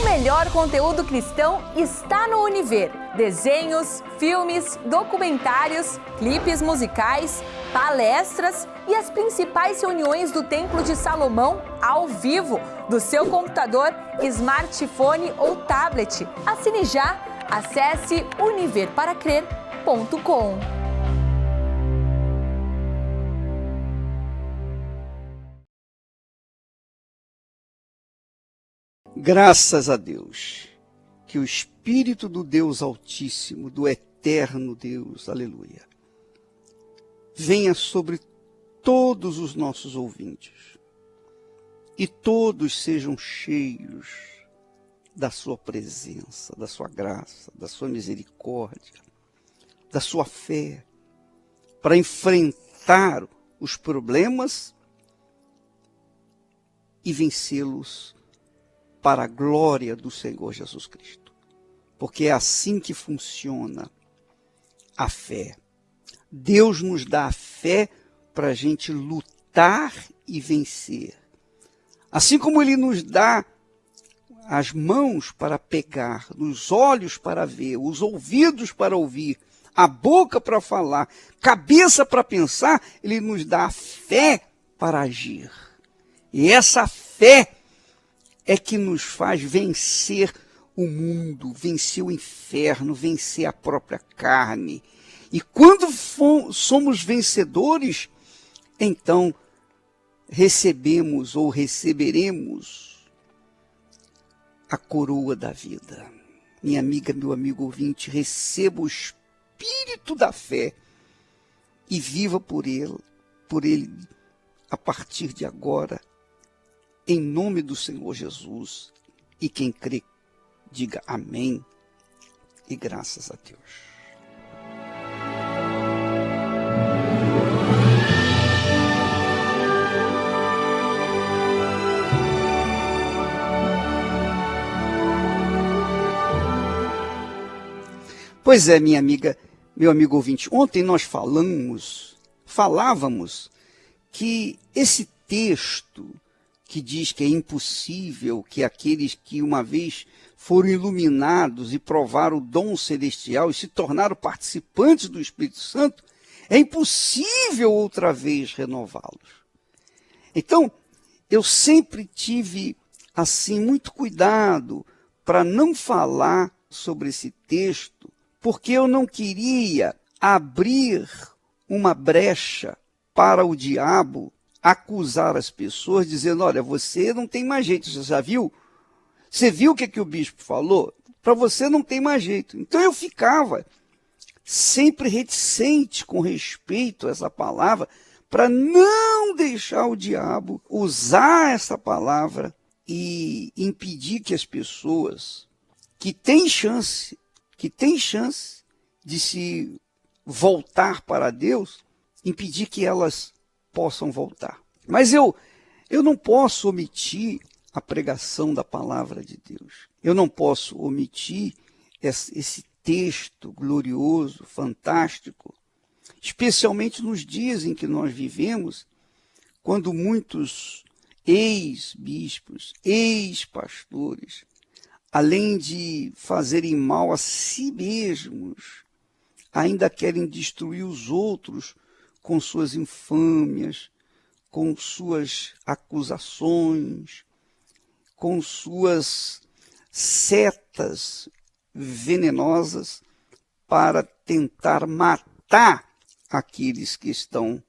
O melhor conteúdo cristão está no Univer. Desenhos, filmes, documentários, clipes musicais, palestras e as principais reuniões do Templo de Salomão ao vivo, do seu computador, smartphone ou tablet. Assine já. Acesse univerparacrer.com. Graças a Deus, que o Espírito do Deus Altíssimo, do Eterno Deus, aleluia, venha sobre todos os nossos ouvintes e todos sejam cheios da sua presença, da sua graça, da sua misericórdia, da sua fé, para enfrentar os problemas e vencê-los para a glória do Senhor Jesus Cristo. Porque é assim que funciona a fé. Deus nos dá a fé para a gente lutar e vencer. Assim como Ele nos dá as mãos para pegar, os olhos para ver, os ouvidos para ouvir, a boca para falar, cabeça para pensar, Ele nos dá a fé para agir. E essa fé é que nos faz vencer o mundo, vencer o inferno, vencer a própria carne. E quando somos vencedores, então recebemos ou receberemos a coroa da vida. Minha amiga, meu amigo ouvinte, receba o espírito da fé e viva por ele a partir de agora, em nome do Senhor Jesus. E quem crê, diga amém e graças a Deus. Pois é, minha amiga, meu amigo ouvinte, ontem nós falávamos que esse texto que diz que é impossível que aqueles que uma vez foram iluminados e provaram o dom celestial e se tornaram participantes do Espírito Santo, é impossível outra vez renová-los. Então, eu sempre tive, assim, muito cuidado para não falar sobre esse texto, porque eu não queria abrir uma brecha para o diabo acusar as pessoas, dizendo, olha, você não tem mais jeito, você já viu? Você viu o que o bispo falou? Para você não tem mais jeito. Então eu ficava sempre reticente com respeito a essa palavra, para não deixar o diabo usar essa palavra e impedir que as pessoas que têm chance de se voltar para Deus, impedir que elas possam voltar. Mas eu não posso omitir a pregação da palavra de Deus. Eu não posso omitir esse texto glorioso, fantástico, especialmente nos dias em que nós vivemos, quando muitos ex-bispos, ex-pastores, além de fazerem mal a si mesmos, ainda querem destruir os outros com suas infâmias, com suas acusações, com suas setas venenosas para tentar matar aqueles que estão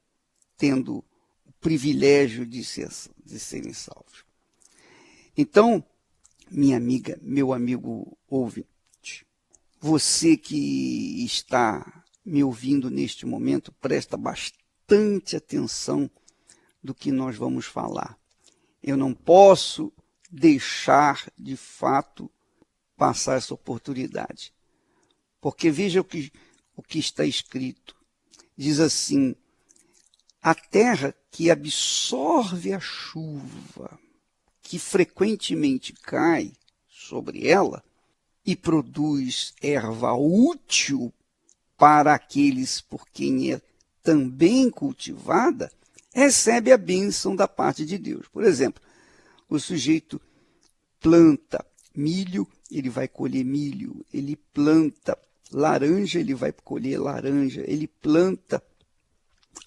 tendo o privilégio de serem salvos. Então, minha amiga, meu amigo ouvinte, você que está me ouvindo neste momento, presta bastante atenção do que nós vamos falar. Eu não posso deixar, de fato, passar essa oportunidade. Porque veja o que está escrito. Diz assim, a terra que absorve a chuva, que frequentemente cai sobre ela, e produz erva útil para aqueles por quem é também cultivada, recebe a bênção da parte de Deus. Por exemplo, o sujeito planta, milho, ele vai colher milho. Ele planta laranja, ele vai colher laranja. Ele planta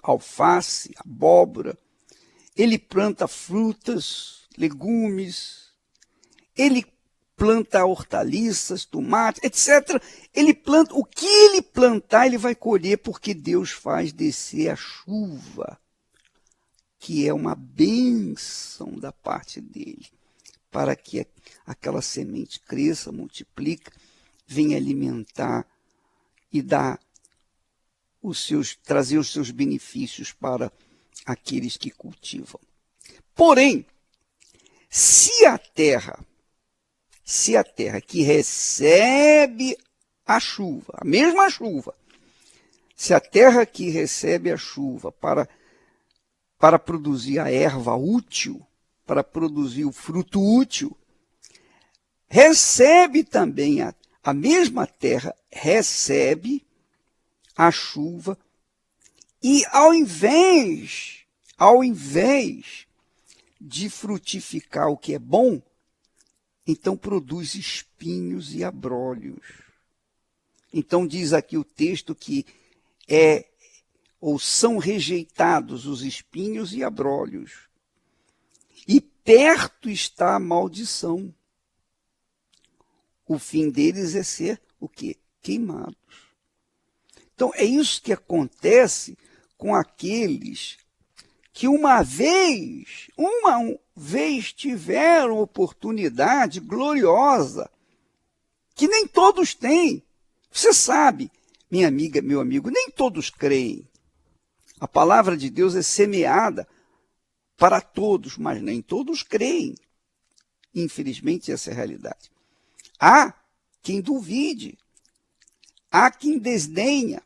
alface, abóbora. Ele planta frutas, legumes. Ele planta hortaliças, tomates, etc. Ele planta, o que ele plantar, ele vai colher, porque Deus faz descer a chuva, que é uma bênção da parte dele, para que aquela semente cresça, multiplique, venha alimentar e trazer os seus benefícios para aqueles que cultivam. Porém, se a terra que recebe a chuva, a mesma chuva, se a terra que recebe a chuva para produzir a erva útil, para produzir o fruto útil, recebe também, a mesma terra recebe a chuva e ao invés de frutificar o que é bom, então produz espinhos e abrolhos. Então diz aqui o texto que são rejeitados os espinhos e abrolhos. E perto está a maldição. O fim deles é ser o quê? Queimados. Então é isso que acontece com aqueles que uma vez tiveram oportunidade gloriosa, que nem todos têm. Você sabe, minha amiga, meu amigo, nem todos creem. A palavra de Deus é semeada para todos, mas nem todos creem. Infelizmente, essa é a realidade. Há quem duvide, há quem desdenha,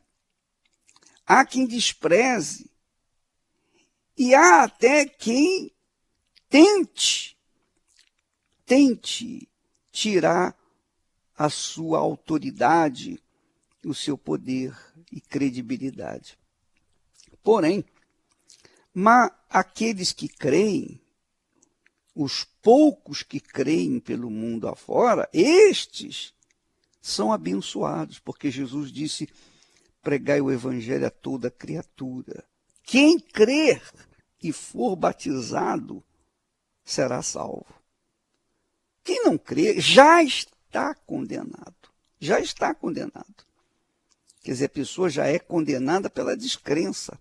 há quem despreze, e há até quem tente tirar a sua autoridade, o seu poder e credibilidade. Porém, aqueles que creem, os poucos que creem pelo mundo afora, estes são abençoados, porque Jesus disse: pregai o evangelho a toda criatura. Quem crer e for batizado será salvo. Quem não crê já está condenado. Já está condenado. Quer dizer, a pessoa já é condenada pela descrença.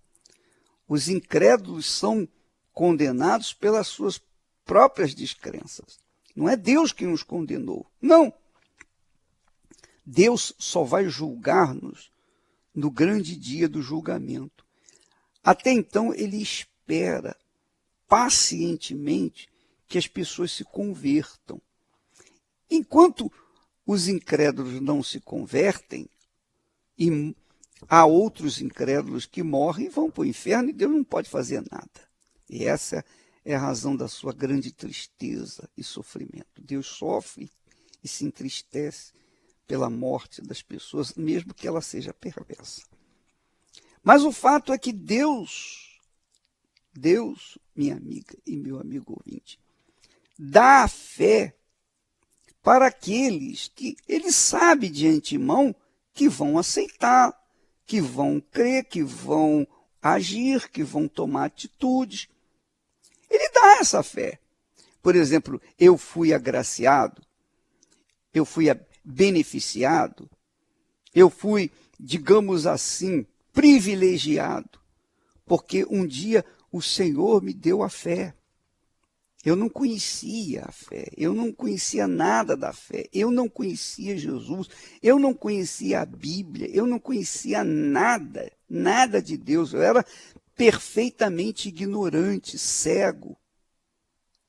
Os incrédulos são condenados pelas suas próprias descrenças. Não é Deus que nos condenou. Não. Deus só vai julgar-nos no grande dia do julgamento. Até então, ele espera pacientemente que as pessoas se convertam. Enquanto os incrédulos não se convertem, e há outros incrédulos que morrem e vão para o inferno, e Deus não pode fazer nada. E essa é a razão da sua grande tristeza e sofrimento. Deus sofre e se entristece pela morte das pessoas, mesmo que ela seja perversa. Mas o fato é que Deus, minha amiga e meu amigo ouvinte, dá a fé para aqueles que ele sabe de antemão que vão aceitar, que vão crer, que vão agir, que vão tomar atitudes. Ele dá essa fé. Por exemplo, eu fui agraciado, eu fui beneficiado, eu fui, digamos assim, privilegiado, porque um dia o Senhor me deu a fé. Eu não conhecia a fé, eu não conhecia nada da fé, eu não conhecia Jesus, eu não conhecia a Bíblia, eu não conhecia nada de Deus, eu era perfeitamente ignorante, cego,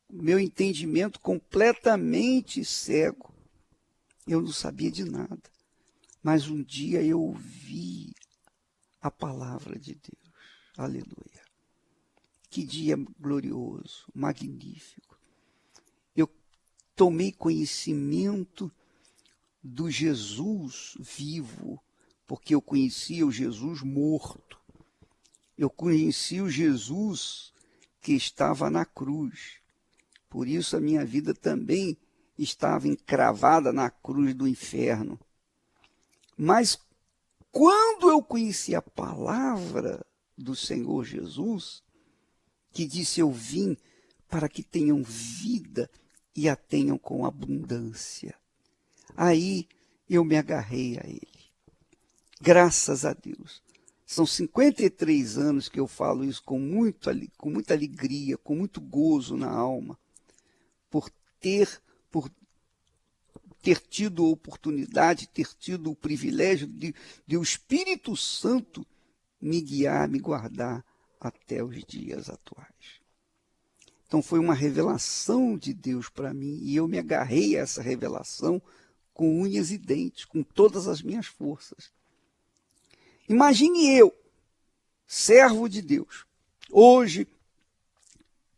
meu entendimento completamente cego, eu não sabia de nada, mas um dia eu ouvi a palavra de Deus, aleluia. Que dia glorioso, magnífico. Eu tomei conhecimento do Jesus vivo, porque eu conhecia o Jesus morto. Eu conheci o Jesus que estava na cruz. Por isso a minha vida também estava encravada na cruz do inferno. Mas quando eu conheci a palavra do Senhor Jesus, que disse: eu vim para que tenham vida e a tenham com abundância, aí eu me agarrei a ele. Graças a Deus. São 53 anos que eu falo isso com muita alegria, com muito gozo na alma, por ter tido a oportunidade, ter tido o privilégio de o Espírito Santo me guiar, me guardar até os dias atuais. Então foi uma revelação de Deus para mim, e eu me agarrei a essa revelação com unhas e dentes, com todas as minhas forças. Imagine eu, servo de Deus, hoje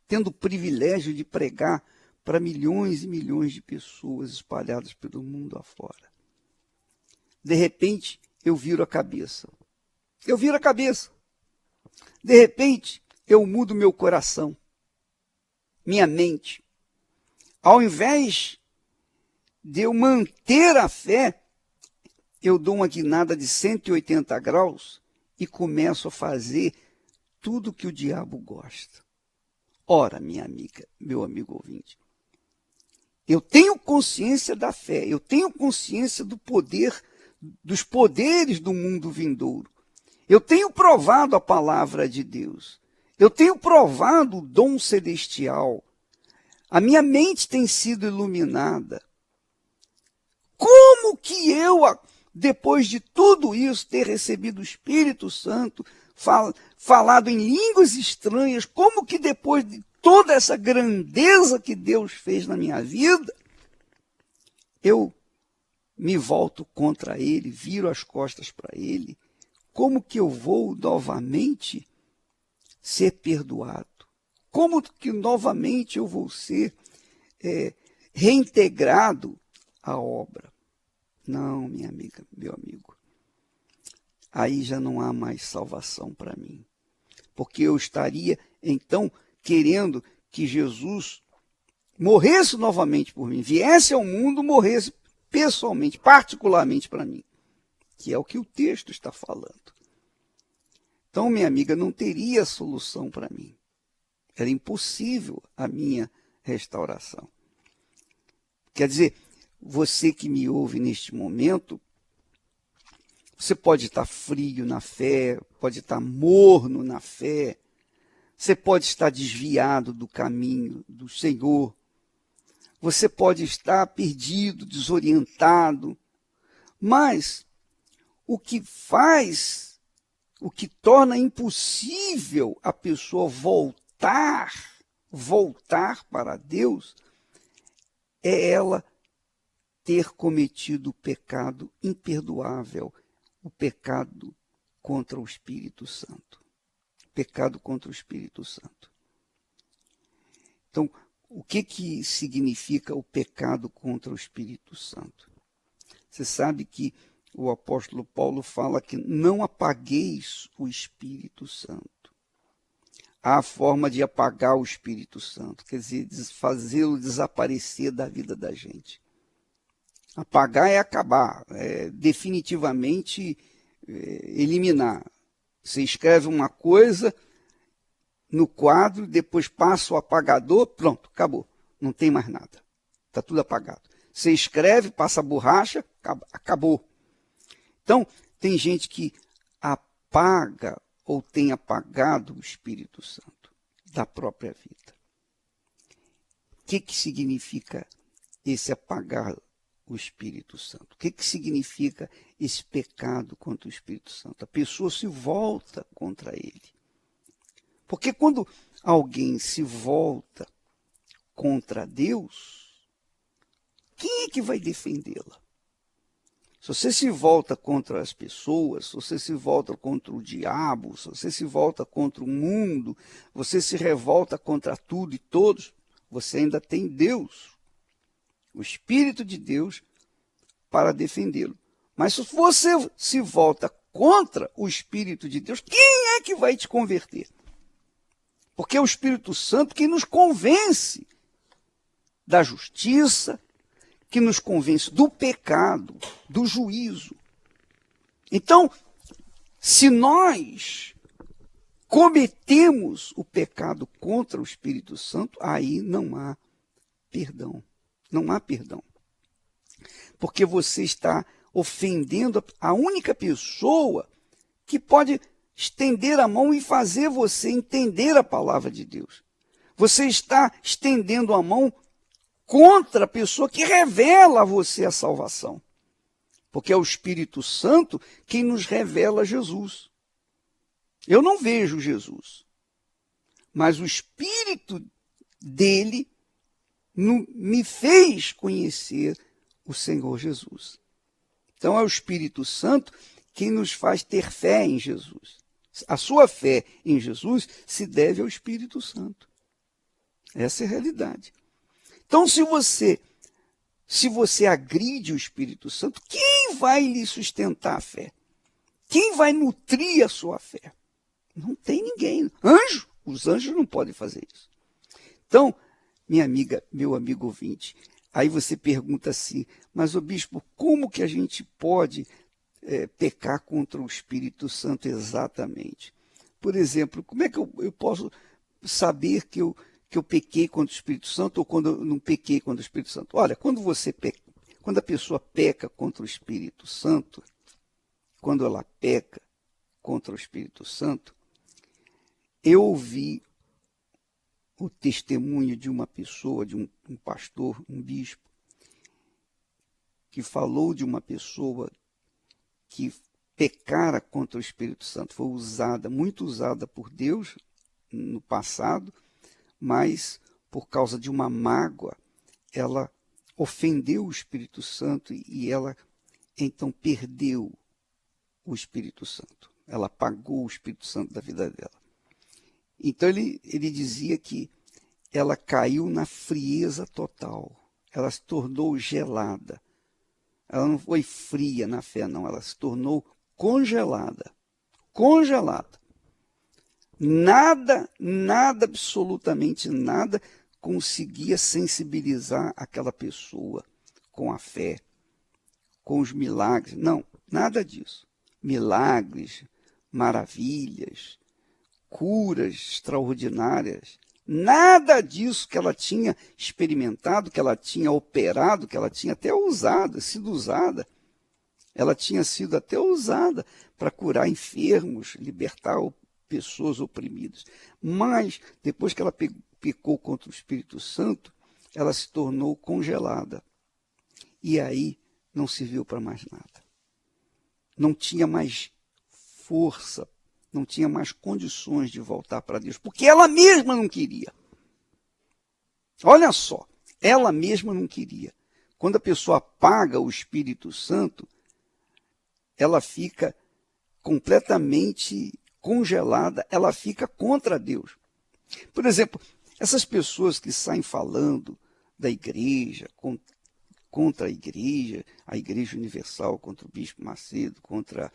tendo o privilégio de pregar para milhões e milhões de pessoas espalhadas pelo mundo afora. De repente, eu viro a cabeça. De repente, eu mudo meu coração, minha mente. Ao invés de eu manter a fé, eu dou uma guinada de 180 graus e começo a fazer tudo que o diabo gosta. Ora, minha amiga, meu amigo ouvinte, eu tenho consciência da fé, eu tenho consciência do poder, dos poderes do mundo vindouro. Eu tenho provado a palavra de Deus. Eu tenho provado o dom celestial. A minha mente tem sido iluminada. Como que eu, depois de tudo isso, ter recebido o Espírito Santo, falado em línguas estranhas, como que depois de toda essa grandeza que Deus fez na minha vida, eu me volto contra Ele, viro as costas para Ele? Como que eu vou novamente ser perdoado? Como que novamente eu vou ser reintegrado à obra? Não, minha amiga, meu amigo, aí já não há mais salvação para mim, porque eu estaria, então, querendo que Jesus morresse novamente por mim, viesse ao mundo, morresse pessoalmente, particularmente para mim, que é o que o texto está falando. Então, minha amiga, não teria solução para mim. Era impossível a minha restauração. Quer dizer, você que me ouve neste momento, você pode estar frio na fé, pode estar morno na fé, você pode estar desviado do caminho do Senhor, você pode estar perdido, desorientado, mas o que torna impossível a pessoa voltar para Deus, é ela ter cometido o pecado imperdoável, o pecado contra o Espírito Santo. Pecado contra o Espírito Santo. Então, o que significa o pecado contra o Espírito Santo? Você sabe que o apóstolo Paulo fala que não apagueis o Espírito Santo. Há a forma de apagar o Espírito Santo, quer dizer, fazê-lo desaparecer da vida da gente. Apagar é acabar, é definitivamente eliminar. Você escreve uma coisa no quadro, depois passa o apagador, pronto, acabou. Não tem mais nada. Está tudo apagado. Você escreve, passa a borracha, acabou. Então, tem gente que apaga ou tem apagado o Espírito Santo da própria vida. O que significa esse apagar o Espírito Santo? O que significa esse pecado contra o Espírito Santo? A pessoa se volta contra ele. Porque quando alguém se volta contra Deus, quem é que vai defendê-la? Se você se volta contra as pessoas, se você se volta contra o diabo, se você se volta contra o mundo, você se revolta contra tudo e todos, você ainda tem Deus, o Espírito de Deus, para defendê-lo. Mas se você se volta contra o Espírito de Deus, quem é que vai te converter? Porque é o Espírito Santo que nos convence da justiça, que nos convence do pecado, do juízo. Então, se nós cometemos o pecado contra o Espírito Santo, aí não há perdão. Não há perdão. Porque você está ofendendo a única pessoa que pode estender a mão e fazer você entender a palavra de Deus. Você está estendendo a mão contra a pessoa que revela a você a salvação. Porque é o Espírito Santo quem nos revela Jesus. Eu não vejo Jesus, mas o Espírito dele me fez conhecer o Senhor Jesus. Então é o Espírito Santo quem nos faz ter fé em Jesus. A sua fé em Jesus se deve ao Espírito Santo. Essa é a realidade. Então, se você agride o Espírito Santo, quem vai lhe sustentar a fé? Quem vai nutrir a sua fé? Não tem ninguém. Anjo? Os anjos não podem fazer isso. Então, minha amiga, meu amigo ouvinte, aí você pergunta assim, mas, ô bispo, como que a gente pode pecar contra o Espírito Santo exatamente? Por exemplo, como é que eu posso saber que eu pequei contra o Espírito Santo ou quando eu não pequei contra o Espírito Santo? Olha, quando a pessoa peca contra o Espírito Santo, quando ela peca contra o Espírito Santo, eu ouvi o testemunho de uma pessoa, de um pastor, um bispo, que falou de uma pessoa que pecara contra o Espírito Santo. Foi muito usada por Deus no passado, mas por causa de uma mágoa, ela ofendeu o Espírito Santo e ela então perdeu o Espírito Santo. Ela apagou o Espírito Santo da vida dela. Então ele dizia que ela caiu na frieza total. Ela se tornou gelada. Ela não foi fria na fé, não. Ela se tornou congelada. Congelada. Nada, absolutamente nada conseguia sensibilizar aquela pessoa com a fé, com os milagres. Não, nada disso. Milagres, maravilhas, curas extraordinárias. Nada disso que ela tinha experimentado, que ela tinha operado, que ela tinha até sido usada. Ela tinha sido até usada para curar enfermos, libertar pessoas oprimidas. Mas, depois que ela pecou contra o Espírito Santo, ela se tornou congelada. E aí não serviu para mais nada. Não tinha mais força, não tinha mais condições de voltar para Deus, porque ela mesma não queria. Olha só, ela mesma não queria. Quando a pessoa apaga o Espírito Santo, ela fica completamente congelada, ela fica contra Deus. Por exemplo, essas pessoas que saem falando da igreja, contra a Igreja Universal, contra o Bispo Macedo, contra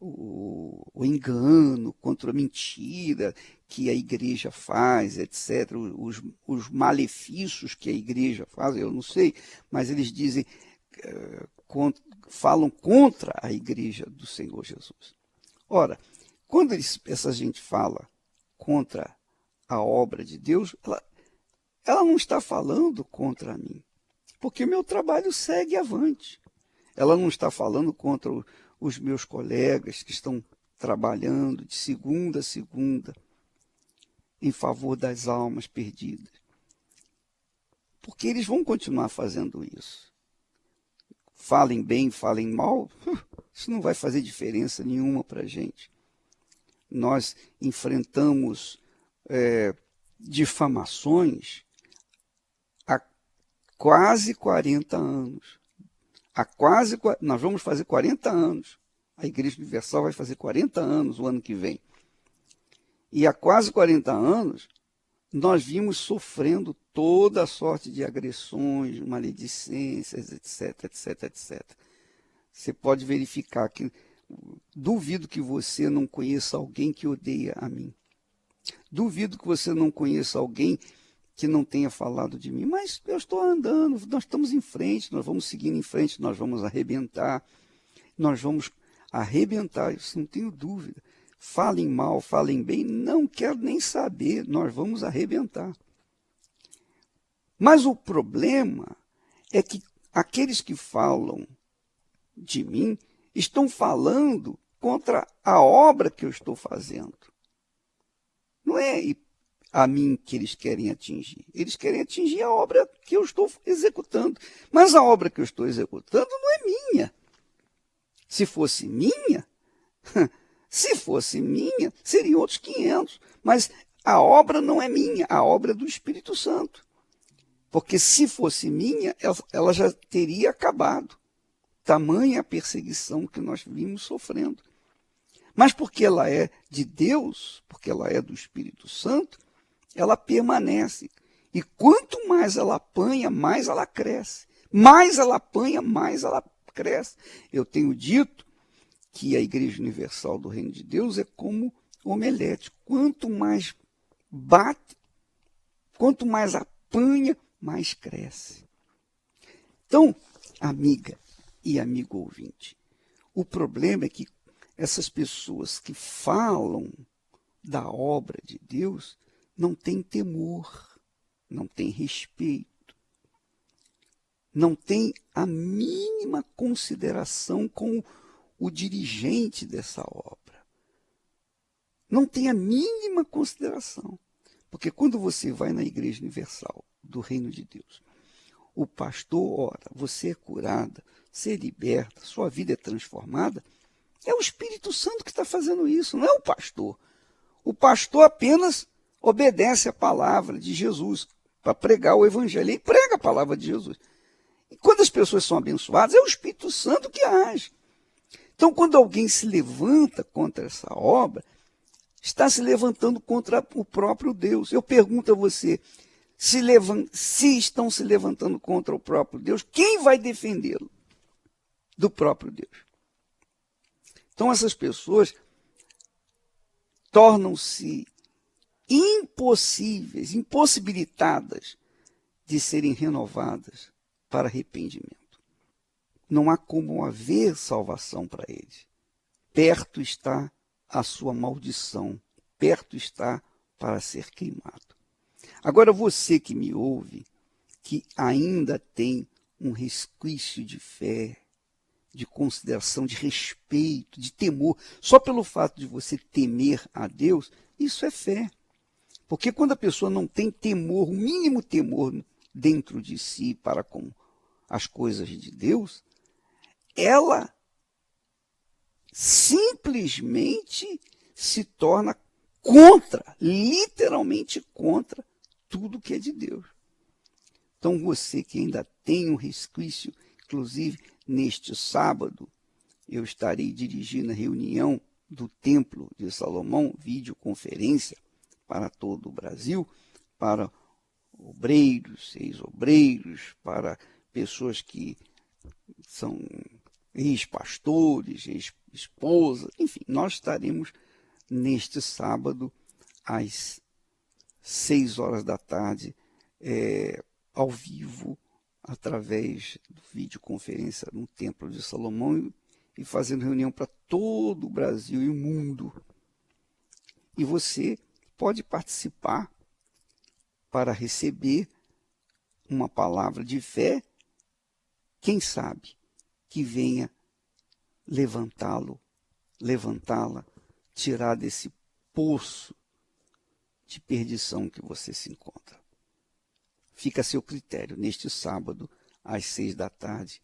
o engano, contra a mentira que a igreja faz, etc., os malefícios que a igreja faz, eu não sei, mas eles dizem, falam contra a igreja do Senhor Jesus. Ora, quando essa gente fala contra a obra de Deus, ela não está falando contra mim, porque o meu trabalho segue avante. Ela não está falando contra os meus colegas que estão trabalhando de segunda a segunda em favor das almas perdidas. Porque eles vão continuar fazendo isso. Falem bem, falem mal, isso não vai fazer diferença nenhuma para a gente. Nós enfrentamos difamações há quase 40 anos. Nós vamos fazer 40 anos. A Igreja Universal vai fazer 40 anos o ano que vem. E há quase 40 anos, nós vimos sofrendo toda a sorte de agressões, maledicências, etc, etc, etc. Você pode verificar que duvido que você não conheça alguém que odeia a mim. Duvido que você não conheça alguém que não tenha falado de mim, mas eu estou andando, nós estamos em frente, nós vamos seguindo em frente, nós vamos arrebentar, isso não tenho dúvida. Falem mal, falem bem, não quero nem saber, nós vamos arrebentar. Mas o problema é que aqueles que falam de mim estão falando contra a obra que eu estou fazendo. Não é a mim que eles querem atingir. Eles querem atingir a obra que eu estou executando. Mas a obra que eu estou executando não é minha. Se fosse minha, seriam outros 500. Mas a obra não é minha, a obra é do Espírito Santo. Porque se fosse minha, ela já teria acabado. Tamanha a perseguição que nós vimos sofrendo. Mas porque ela é de Deus, porque ela é do Espírito Santo, ela permanece. E quanto mais ela apanha, mais ela cresce. Mais ela apanha, mais ela cresce. Eu tenho dito que a Igreja Universal do Reino de Deus é como omelete. Quanto mais bate, quanto mais apanha, mais cresce. Então, amiga e amigo ouvinte, o problema é que essas pessoas que falam da obra de Deus não têm temor, não têm respeito, não têm a mínima consideração com o dirigente dessa obra. Não tem a mínima consideração. Porque quando você vai na Igreja Universal do Reino de Deus, o pastor ora, você é curada, você é liberta, sua vida é transformada, é o Espírito Santo que está fazendo isso, não é o pastor. O pastor apenas obedece a palavra de Jesus para pregar o Evangelho. Ele prega a palavra de Jesus. E quando as pessoas são abençoadas, é o Espírito Santo que age. Então, quando alguém se levanta contra essa obra, está se levantando contra o próprio Deus. Eu pergunto a você, se estão se levantando contra o próprio Deus, quem vai defendê-lo? Do próprio Deus. Então, essas pessoas tornam-se impossibilitadas de serem renovadas para arrependimento. Não há como haver salvação para eles. Perto está a sua maldição, perto está para ser queimado. Agora, você que me ouve, que ainda tem um resquício de fé, de consideração, de respeito, de temor, só pelo fato de você temer a Deus, isso é fé. Porque quando a pessoa não tem temor, o mínimo temor dentro de si para com as coisas de Deus, ela simplesmente se torna literalmente contra tudo que é de Deus. Então você que ainda tem um resquício, inclusive neste sábado, eu estarei dirigindo a reunião do Templo de Salomão, videoconferência para todo o Brasil, para obreiros, ex-obreiros, para pessoas que são ex-pastores, ex-esposas, enfim, nós estaremos neste sábado às 6 horas da tarde, ao vivo, através de videoconferência no Templo de Salomão e fazendo reunião para todo o Brasil e o mundo. E você pode participar para receber uma palavra de fé, quem sabe que venha levantá-la, tirar desse poço de perdição que você se encontra. Fica a seu critério, neste sábado, às 6 da tarde,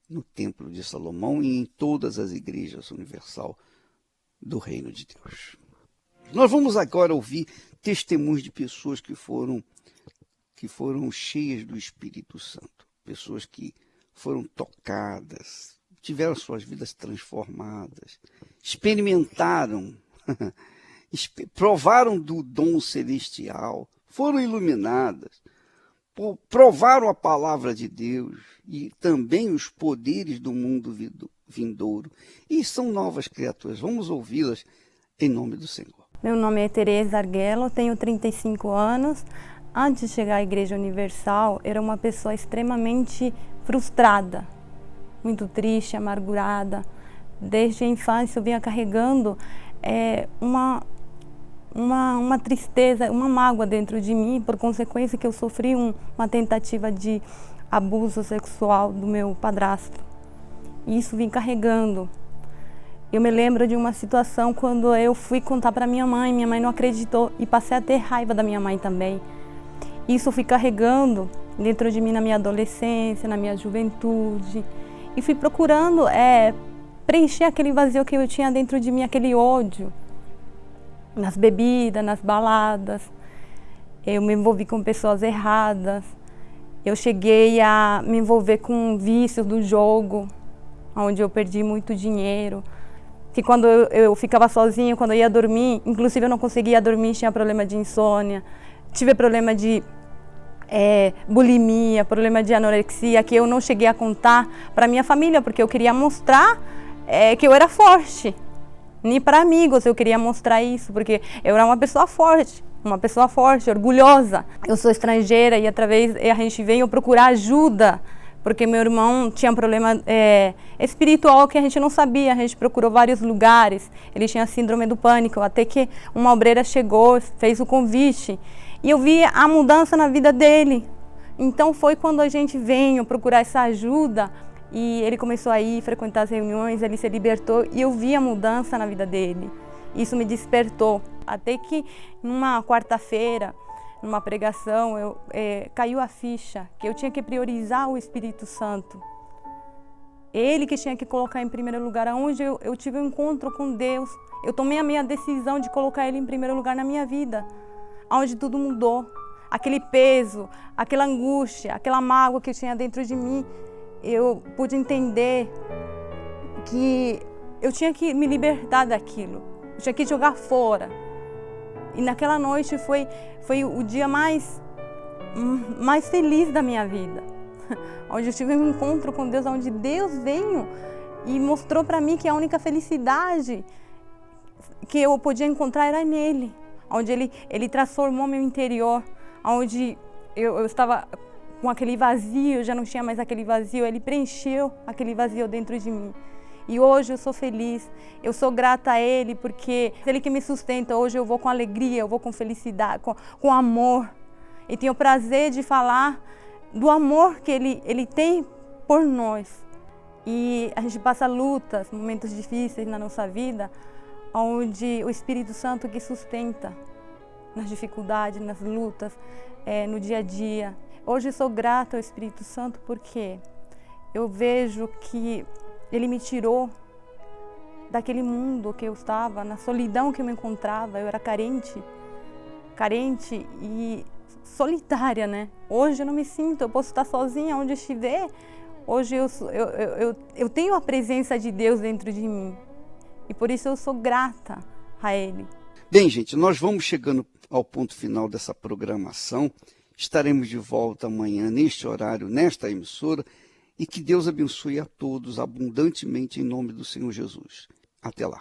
no Templo de Salomão e em todas as igrejas universal do Reino de Deus. Nós vamos agora ouvir testemunhos de pessoas que foram cheias do Espírito Santo, pessoas que foram tocadas, tiveram suas vidas transformadas, experimentaram, provaram do dom celestial, foram iluminadas, provaram a palavra de Deus e também os poderes do mundo vindouro. E são novas criaturas. Vamos ouvi-las em nome do Senhor. Meu nome é Tereza Arguello, tenho 35 anos. Antes de chegar à Igreja Universal, era uma pessoa extremamente frustrada, muito triste, amargurada. Desde a infância eu vinha carregando uma tristeza, uma mágoa dentro de mim, por consequência que eu sofri uma tentativa de abuso sexual do meu padrasto. E isso vim carregando. Eu me lembro de uma situação quando eu fui contar para minha mãe não acreditou e passei a ter raiva da minha mãe também. Isso eu fui carregando dentro de mim na minha adolescência, na minha juventude, e fui procurando preencher aquele vazio que eu tinha dentro de mim, aquele ódio, nas bebidas, nas baladas. Eu me envolvi com pessoas erradas, eu cheguei a me envolver com vícios do jogo, onde eu perdi muito dinheiro. Que quando eu ficava sozinha, quando eu ia dormir, inclusive eu não conseguia dormir, tinha problema de insônia, tive problema de bulimia, problema de anorexia, que eu não cheguei a contar para minha família, porque eu queria mostrar que eu era forte. Nem para amigos eu queria mostrar isso, porque eu era uma pessoa forte, orgulhosa. Eu sou estrangeira e a gente veio procurar ajuda, porque meu irmão tinha um problema espiritual que a gente não sabia, a gente procurou vários lugares, ele tinha síndrome do pânico, até que uma obreira chegou, fez o convite, e eu vi a mudança na vida dele. Então foi quando a gente veio procurar essa ajuda, e ele começou a ir frequentar as reuniões, ele se libertou, e eu vi a mudança na vida dele. Isso me despertou, até que numa quarta-feira, numa pregação, caiu a ficha que eu tinha que priorizar o Espírito Santo. Ele que tinha que colocar em primeiro lugar. Onde eu tive um encontro com Deus, eu tomei a minha decisão de colocar Ele em primeiro lugar na minha vida, onde tudo mudou. Aquele peso, aquela angústia, aquela mágoa que eu tinha dentro de mim, eu pude entender que eu tinha que me libertar daquilo, eu tinha que jogar fora. E naquela noite foi o dia mais feliz da minha vida, onde eu tive um encontro com Deus, onde Deus veio e mostrou para mim que a única felicidade que eu podia encontrar era nele, onde Ele transformou meu interior, onde eu estava com aquele vazio, já não tinha mais aquele vazio, Ele preencheu aquele vazio dentro de mim. E hoje eu sou feliz, eu sou grata a Ele, porque Ele que me sustenta. Hoje eu vou com alegria, eu vou com felicidade, com amor. E tenho o prazer de falar do amor que Ele tem por nós. E a gente passa lutas, momentos difíceis na nossa vida, onde o Espírito Santo que sustenta nas dificuldades, nas lutas, no dia a dia. Hoje eu sou grata ao Espírito Santo porque eu vejo que Ele me tirou daquele mundo que eu estava, na solidão que eu me encontrava. Eu era carente e solitária, né? Hoje eu não me sinto, eu posso estar sozinha onde estiver. Hoje eu tenho a presença de Deus dentro de mim e por isso eu sou grata a Ele. Bem, gente, nós vamos chegando ao ponto final dessa programação. Estaremos de volta amanhã, neste horário, nesta emissora. E que Deus abençoe a todos abundantemente em nome do Senhor Jesus. Até lá.